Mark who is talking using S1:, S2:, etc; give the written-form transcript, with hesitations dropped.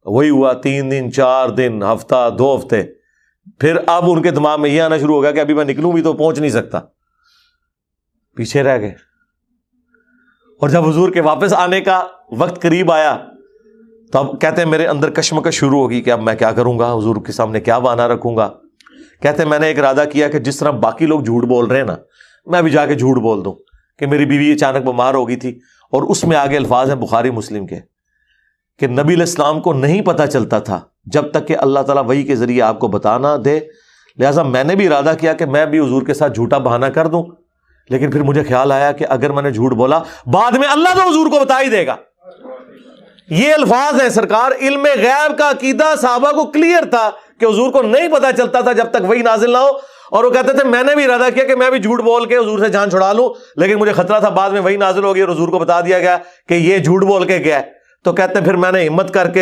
S1: وہی ہوا 3 دن 4 دن ہفتہ 2 ہفتے. پھر اب ان کے دماغ میں یہ آنا شروع ہو گیا کہ ابھی میں نکلوں بھی تو پہنچ نہیں سکتا, پیچھے رہ گئے. اور جب حضور کے واپس آنے کا وقت قریب آیا تو اب کہتے ہیں میرے اندر کشمکش شروع ہوگی کہ اب میں کیا کروں گا, حضور کے سامنے کیا بہانہ رکھوں گا. کہتے ہیں میں نے ایک ارادہ کیا کہ جس طرح باقی لوگ جھوٹ بول رہے ہیں نا, میں بھی جا کے جھوٹ بول دوں کہ میری بیوی اچانک بیمار ہو گئی تھی. اور اس میں آگے الفاظ ہیں بخاری مسلم کے کہ نبی علیہ السلام کو نہیں پتہ چلتا تھا جب تک کہ اللہ تعالیٰ وحی کے ذریعے آپ کو بتا نہ دے, لہٰذا میں نے بھی ارادہ کیا کہ میں بھی حضور کے ساتھ جھوٹا بہانہ کر دوں. لیکن پھر مجھے خیال آیا کہ اگر میں نے جھوٹ بولا بعد میں اللہ تو حضور کو بتا ہی دے گا. یہ الفاظ ہیں سرکار. علم غیب کا عقیدہ صحابہ کو کلیئر تھا کہ حضور کو نہیں پتا چلتا تھا جب تک وحی نازل نہ ہو. اور وہ کہتے تھے میں نے بھی ارادہ کیا کہ میں بھی جھوٹ بول کے حضور سے جان چھڑا لوں, لیکن مجھے خطرہ تھا بعد میں وحی نازل ہو گئی اور حضور کو بتا دیا گیا کہ یہ جھوٹ بول کے گیا. تو کہتے ہیں پھر میں نے ہمت کر کے